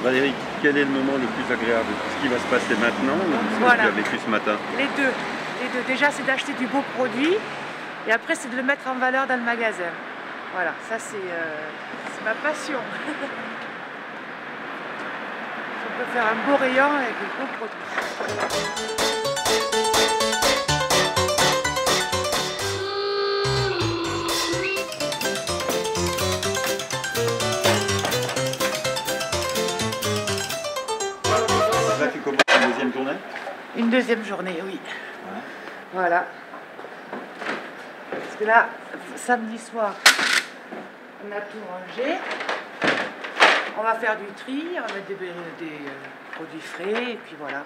Valérie, quel est le moment le plus agréable? Ce qui va se passer maintenant ou ce que tu as vécu ce matin? Les deux. Les deux. Déjà, c'est d'acheter du beau produit et après, c'est de le mettre en valeur dans le magasin. Voilà, ça c'est ma passion. On peut faire un beau rayon avec de beaux produits. Là, tu commences une deuxième journée? Une deuxième journée, oui. Ouais. Voilà. Parce que là, samedi soir, on a tout rangé. On va faire du tri, on va mettre des produits frais et puis voilà.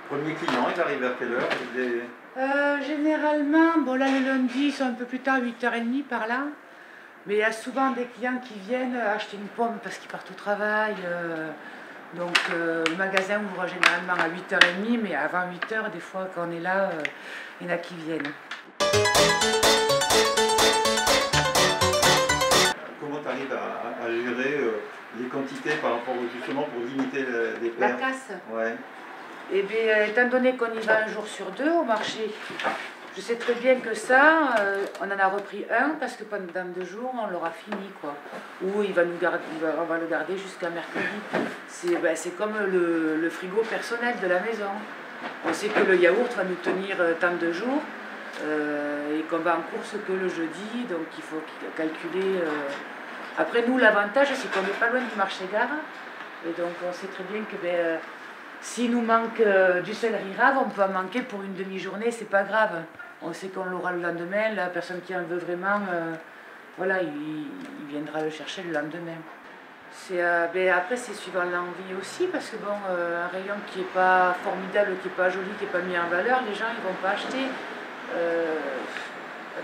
Premier client, il arrive à quelle heure? Généralement, bon là le lundi, ils sont un peu plus tard, 8h30 par là. Mais il y a souvent des clients qui viennent acheter une pomme parce qu'ils partent au travail. Donc le magasin ouvre généralement à 8h30, mais avant 8h, des fois quand on est là, il y en a qui viennent. Comment tu arrives à gérer les quantités par rapport justement pour limiter les La pertes? casse. Ouais. Et bien, étant donné qu'on y va un jour sur deux au marché, je sais très bien que ça, on en a repris un parce que pendant 2 jours, on l'aura fini, quoi. Ou on va le garder jusqu'à mercredi. C'est comme le frigo personnel de la maison. On sait que le yaourt va nous tenir tant de jours et qu'on va en course que le jeudi, donc il faut calculer. Après, nous, l'avantage, c'est qu'on n'est pas loin du marché-gare. Et donc, on sait très bien que s'il nous manque du céleri rave, on peut en manquer pour une demi-journée, c'est pas grave. On sait qu'on l'aura le lendemain, la personne qui en veut vraiment, voilà, il viendra le chercher le lendemain. Après, c'est suivant l'envie aussi, parce que bon, un rayon qui n'est pas formidable, qui n'est pas joli, qui n'est pas mis en valeur, les gens ils vont pas acheter.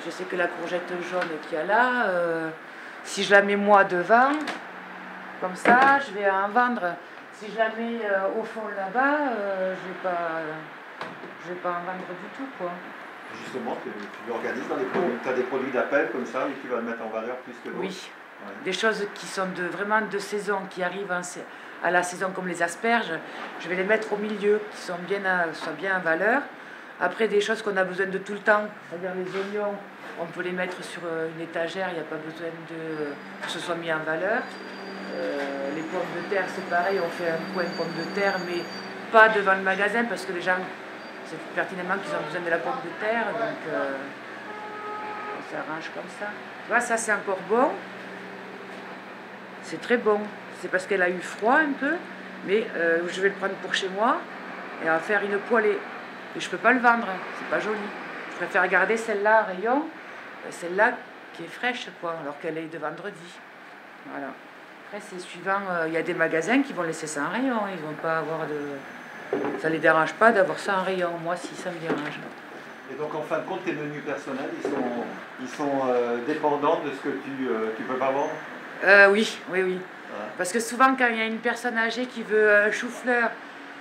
Je sais que la courgette jaune qu'il y a là, si je la mets moi devant, comme ça, je vais en vendre. Si je la mets au fond là-bas, je vais pas en vendre du tout, quoi. Justement, tu l'organises dans les produits. Tu as des produits d'appel comme ça et tu vas le mettre en valeur plus que d'autres. Oui, Ouais. des choses qui sont vraiment de saison, qui arrivent à la saison comme les asperges, je vais les mettre au milieu, qui sont bien en valeur. Après, des choses qu'on a besoin de tout le temps, c'est-à-dire les oignons, on peut les mettre sur une étagère, il n'y a pas besoin que ce soit mis en valeur. Les pommes de terre, c'est pareil, on fait un coin pommes de terre, mais pas devant le magasin parce que les gens, c'est pertinemment qu'ils ont besoin de la pomme de terre, donc on s'arrange comme ça. Tu vois, ça c'est encore bon, c'est très bon. C'est parce qu'elle a eu froid un peu, mais je vais le prendre pour chez moi et en faire une poêlée. Et je ne peux pas le vendre, c'est pas joli. Je préfère garder celle-là à rayon, celle-là qui est fraîche, quoi, alors qu'elle est de vendredi. Voilà. Après, c'est suivant, il y a des magasins qui vont laisser ça en rayon, ils vont pas avoir de... Ça les dérange pas d'avoir ça en rayon, moi si ça me dérange. Et donc en fin de compte, tes menus personnels, ils sont dépendants de ce que tu peux pas vendre? Oui. Ouais. Parce que souvent quand il y a une personne âgée qui veut un chou-fleur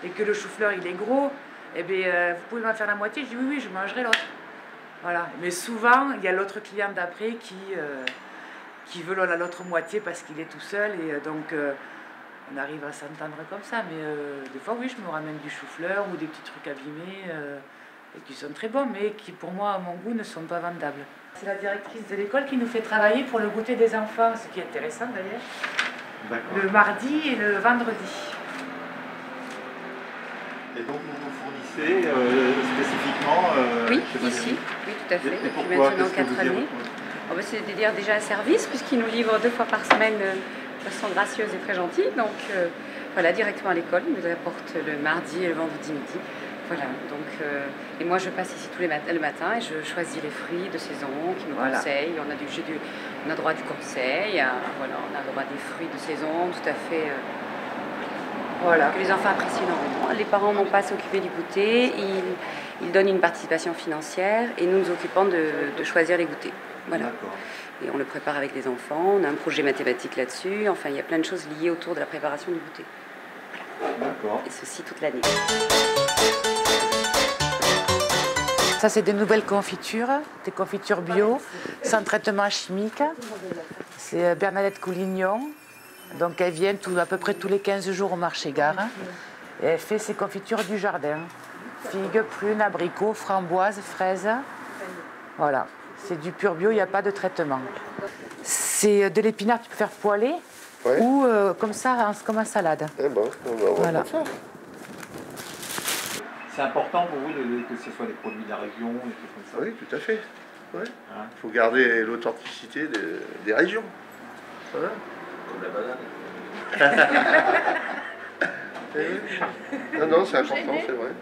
et que le chou-fleur il est gros, eh bien, vous pouvez m'en faire la moitié, je dis oui, je mangerai l'autre. Voilà. Mais souvent, il y a l'autre client d'après qui veut l'autre moitié parce qu'il est tout seul et donc on arrive à s'entendre comme ça, mais des fois oui je me ramène du chou-fleur ou des petits trucs abîmés et qui sont très bons mais qui pour moi à mon goût ne sont pas vendables. C'est la directrice de l'école qui nous fait travailler pour le goûter des enfants, ce qui est intéressant d'ailleurs, le mardi et le vendredi. Et donc vous vous fournissez spécifiquement oui, ici, oui tout à fait, depuis maintenant 4 années. C'est-à-dire déjà un service, puisqu'ils nous livrent 2 fois par semaine de façon gracieuse et très gentille. Donc voilà, directement à l'école, ils nous apportent le mardi et le vendredi midi. Voilà, donc, et moi je passe ici le matin et je choisis les fruits de saison qui me conseillent. On a droit du conseil, voilà, on a droit des fruits de saison, tout à fait. Voilà, que les enfants apprécient énormément. Les parents n'ont pas à s'occuper du goûter, ils donnent une participation financière et nous nous occupons de choisir les goûters. Voilà. Et on le prépare avec les enfants, on a un projet mathématique là-dessus, enfin il y a plein de choses liées autour de la préparation du goûter. Voilà. Et ceci toute l'année. Ça c'est des nouvelles confitures, des confitures bio, sans traitement chimique. C'est Bernadette Coulignon. Donc elle vient à peu près tous les 15 jours au marché gare. Et elle fait ses confitures du jardin. Figues, prunes, abricots, framboises, fraises. Voilà. C'est du pur bio, il n'y a pas de traitement. C'est de l'épinard, tu peux faire poêler ou comme ça, comme en salade. Eh ben, voilà. C'est important pour vous que ce soit des produits de la région et tout comme ça. Oui, tout à fait. Il faut garder l'authenticité des régions. Voilà. Comme la banane. Non, c'est important, c'est vrai.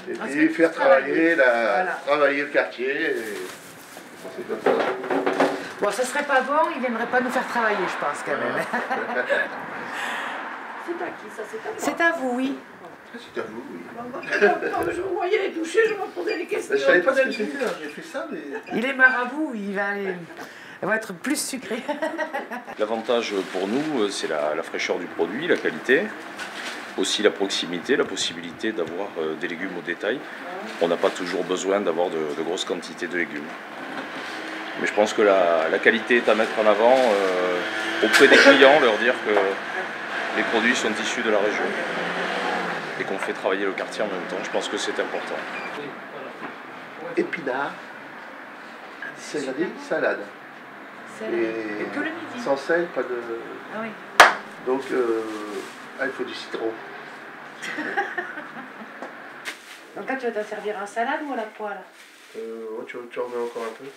Et puis faire travailler le quartier. C'est comme ça. Bon, ce serait pas bon, il viendrait pas nous faire travailler, je pense, quand même. C'est à qui ça? C'est à vous, oui. C'est à vous, oui. Quand je vous voyais les toucher, je me posais des questions. Je savais pas ce que c'était, j'ai fait ça, mais... Il est marabout, il va être plus sucré. L'avantage pour nous, c'est la fraîcheur du produit, la qualité, aussi la proximité, la possibilité d'avoir des légumes au détail. On n'a pas toujours besoin d'avoir de grosses quantités de légumes. Mais je pense que la qualité est à mettre en avant auprès des clients, leur dire que les produits sont issus de la région et qu'on fait travailler le quartier en même temps. Je pense que c'est important. Épinards, céleri, salade. Et que le midi. Sans sel, pas de... Ah oui. Donc, il faut du citron. Donc là, tu vas te servir en salade ou à la poêle? Tu en mets encore un peu.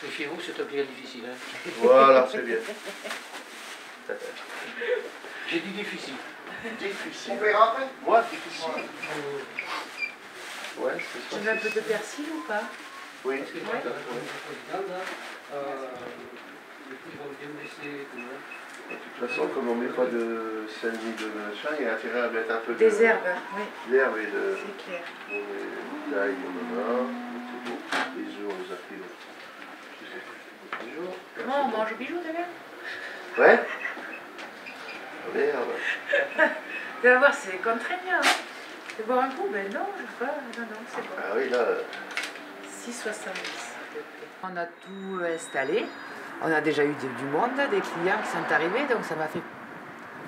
Et chez vous, c'est un peu difficile. Hein. Voilà, c'est bien. J'ai dit difficile. Difficile. On verra après. Moi, difficile. Ouais, c'est ça. Tu mets un peu de persil ou pas? Oui. Parce que le président, là, les prix vont bien baisser. De toute façon, comme on ne met pas de sel ni de machin, il y a intérêt à mettre un peu des herbes, oui. L'herbe et de... C'est clair. L'ail, on en a. C'est bon. Les œufs, on les a pris. Comment on mange au bijou, t'as bien? Ouais. Oh, merde. Tu vas voir, c'est contraignant. Hein. Tu veux boire un coup? Ben non, je veux pas. Non, c'est bon. Ah oui, là... 6,70. On a tout installé. On a déjà eu du monde, des clients qui sont arrivés, donc ça m'a fait...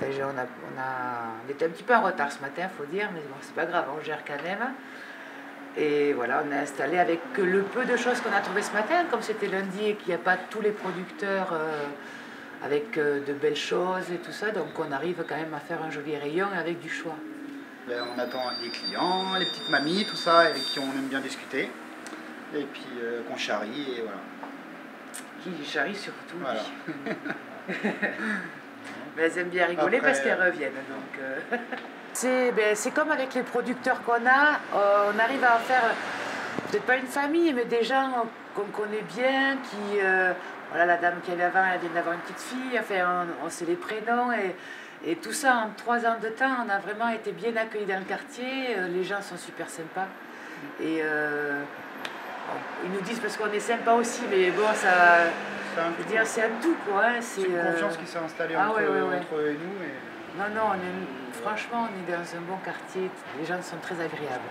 Déjà, on était un petit peu en retard ce matin, il faut dire, mais bon, c'est pas grave, on gère quand même. Et voilà, on a installé avec le peu de choses qu'on a trouvé ce matin, comme c'était lundi et qu'il n'y a pas tous les producteurs avec de belles choses et tout ça, donc on arrive quand même à faire un joli rayon avec du choix. On attend les clients, les petites mamies, tout ça, avec qui on aime bien discuter. Et puis qu'on charrie, et voilà. Qui charrie surtout. Voilà. Mais elles aiment bien rigoler Après, parce qu'elles reviennent. Donc, c'est comme avec les producteurs qu'on a, on arrive à faire, peut-être pas une famille, mais des gens qu'on connaît bien, qui... voilà, la dame qui est avant, elle vient d'avoir une petite fille, enfin, on sait les prénoms, et tout ça, en 3 ans de temps, on a vraiment été bien accueillis dans le quartier, les gens sont super sympas. Et ils nous disent parce qu'on est sympa aussi, mais bon, ça... Je veux dire, c'est un tout, quoi. Hein. C'est une confiance qui s'est installée entre eux et nous. Et... Non, franchement, on est dans un bon quartier. Les gens sont très agréables.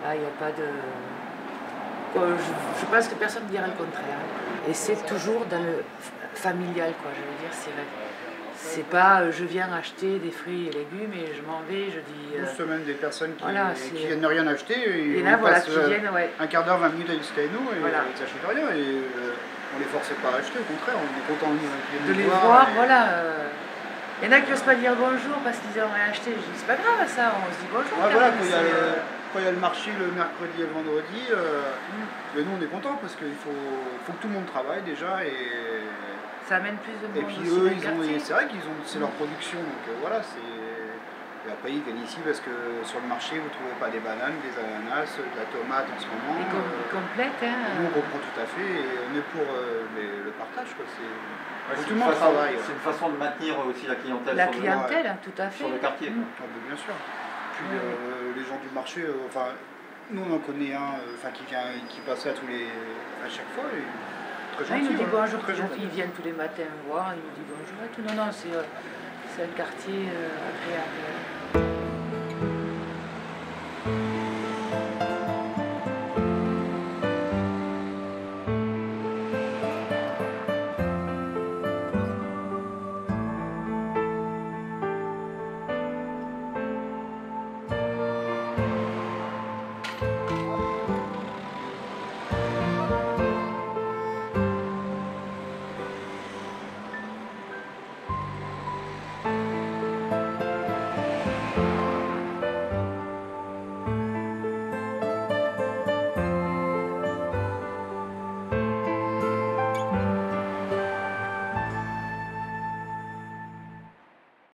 Là, il n'y a pas de... Je pense que personne ne dira le contraire. Et c'est toujours dans le familial, quoi. Je veux dire, c'est vrai. C'est pas je viens acheter des fruits et légumes et je m'en vais, je dis... Juste même des personnes qui, voilà, qui viennent rien acheter. Et là, voilà, qui viennent, ouais. Un quart d'heure, 20 minutes à discuter avec nous et voilà. ils n'achètent rien. Et on les force pas à acheter, au contraire, on est content de les voir. Voilà. Il y en a qui n'osent pas dire bonjour parce qu'ils n'ont rien acheté. Je dis, c'est pas grave ça, on se dit bonjour. Ouais, voilà, quand il y a le marché le mercredi et le vendredi, nous on est contents parce qu'il faut que tout le monde travaille déjà. Et ça amène plus de monde. Et puis eux, c'est vrai qu'ils ont, c'est leur production, donc voilà, c'est... Et après ils viennent ici parce que sur le marché vous ne trouvez pas des bananes, des ananas, de la tomate en ce moment. Complète, hein. Nous on reprend tout à fait et on est pour le partage, quoi. Tout le monde travaille. C'est une façon de maintenir aussi la clientèle. La clientèle, tout à fait. Sur le quartier. Ah, bien sûr. Puis les gens du marché, enfin, nous on en connaît un qui passait à chaque fois. Et très gentil, il nous dit bonjour, très gentil. Ils viennent tous les matins me voir, il nous dit bonjour et tout. Non, c'est un quartier agréable.